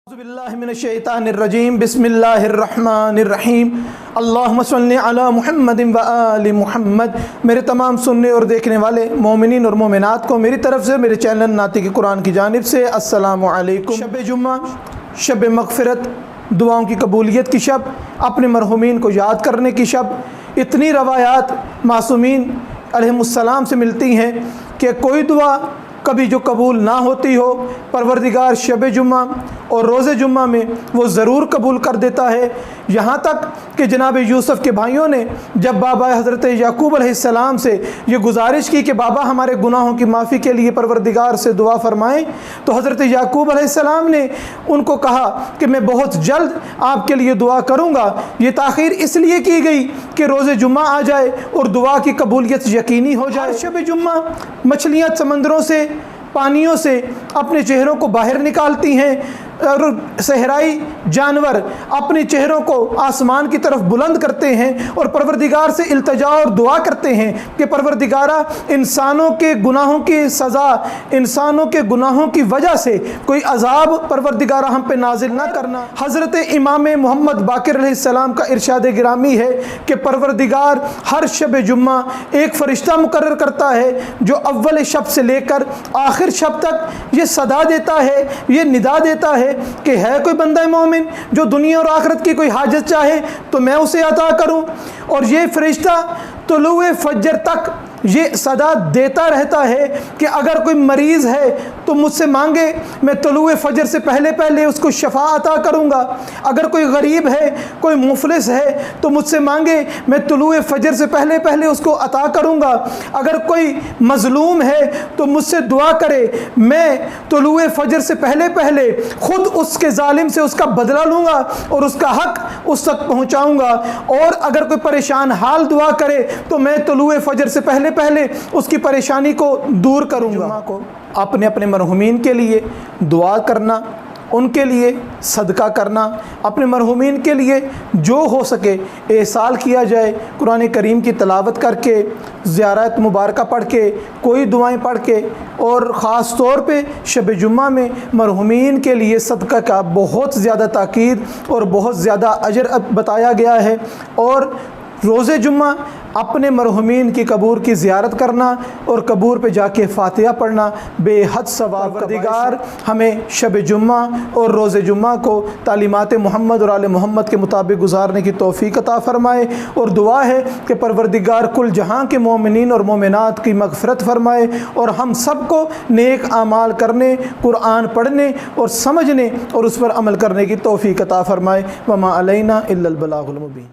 बिस्मिल्लाहिर्रहमानिर्रहीम बिस्मिल्लाहिर्रहमानिर्रहीम अल्लाहुम्मा सल्लि अला मुहम्मदिन व आलि मुहम्मद। मेरे तमाम सुनने और देखने वाले मोमिनीन और मोमिनात को मेरी तरफ से मेरे चैनल नातिक़ कुरान की जानिब से अस्सलामु अलैकुम। शब जुम्मा, शब मग़फ़िरत, दुआओं की कबूलियत की शब, अपने मरहुमीन को याद करने की शब। इतनी रवायात मासूमीन अलैहिमुस्सलाम से मिलती हैं कि कोई दुआ कभी जो कबूल ना होती हो, परवरदिगार शब जुम्मा और रोज़े जुम्मा में वो ज़रूर कबूल कर देता है। यहाँ तक कि जनाब यूसुफ़ के भाइयों ने जब बाबा हज़रत याकूब अलैहिस्सलाम से ये गुजारिश की कि बाबा हमारे गुनाहों की माफ़ी के लिए परवरदिगार से दुआ फ़रमाएं, तो हज़रत याकूब अलैहिस्सलाम ने उनको कहा कि मैं बहुत जल्द आपके लिए दुआ करूँगा। ये ताख़ीर इसलिए की गई कि रोज़े जुम्मा आ जाए और दुआ की कबूलियत यकीनी हो जाए। शब जुम्मा मछलियाँ समंदरों से, पानियों से अपने चेहरों को बाहर निकालती हैं और सहराई जानवर अपने चेहरों को आसमान की तरफ बुलंद करते हैं और परवरदिगार से इल्तिजा और दुआ करते हैं कि परवरदिगारा इंसानों के गुनाहों की सज़ा, इंसानों के गुनाहों की वजह से कोई अज़ाब परवरदिगारा हम पे नाजिल ना करना। हज़रत इमाम मोहम्मद बाक़िर अलैहिस्सलाम का इरशाद गिरामी है कि परवरदिगार हर शब जुम्मा एक फ़रिश्ता मुकर्रर करता है जो अव्वल शब से लेकर आखिर शब तक ये सदा देता है, ये निदा देता है कि है कोई बंदा मोमिन जो दुनिया और आखिरत की कोई हाजत चाहे तो मैं उसे अता करूं। और ये फरिश्ता तुलुए फजर तक ये सदा देता रहता है कि अगर कोई मरीज़ है तो मुझसे मांगे, मैं तुलुए फजर से पहले पहले उसको शफा अता करूँगा। अगर कोई गरीब है, कोई मुफलिस है तो मुझसे मांगे, मैं तुलुए फजर से पहले पहले उसको अता करूँगा। अगर कोई मज़लूम है तो मुझसे दुआ करे, मैं तुलुए फजर से पहले पहले ख़ुद उसके ज़ालिम से उसका बदला लूँगा और उसका हक़ उस तक पहुँचाऊँगा। और अगर कोई परेशान हाल दुआ करे तो मैं तुलुए फजर से पहले पहले उसकी परेशानी को दूर करूँगा। को अपने अपने मरहुमीन के लिए दुआ करना, उनके लिए सदका करना, अपने मरहुमीन के लिए जो हो सके एहसाल किया जाए, कुरान करीम की तलावत करके, ज़ियारत मुबारक पढ़ के, कोई दुआएं पढ़ के, और ख़ास तौर पे शब जुम्मा में मरहुमीन के लिए सदका का बहुत ज़्यादा ताकीद और बहुत ज़्यादा अजर बताया गया है। और रोज़े जुम्मा अपने मरहुमीन की कब्र की ज़ियारत करना और कब्र पे जाके फ़ातिहा पढ़ना बेहद सवाब। परवरदिगार हमें शब जुम्मा और रोज़े जुम्मा को तालीमात मोहम्मद और आले मोहम्मद के मुताबिक गुजारने की तौफ़ीक़ अता फ़रमाए। और दुआ है कि परवरदिगार कुल जहाँ के मोमिनीन और मोमिनात की मग़फ़िरत फ़रमाए और हम सब को नेक आमाल करने, कुरान पढ़ने और समझने और उस पर अमल करने की तौफ़ीक़ अता फ़रमाए। वमा अलैना इल्लल बलागुल मुबीन।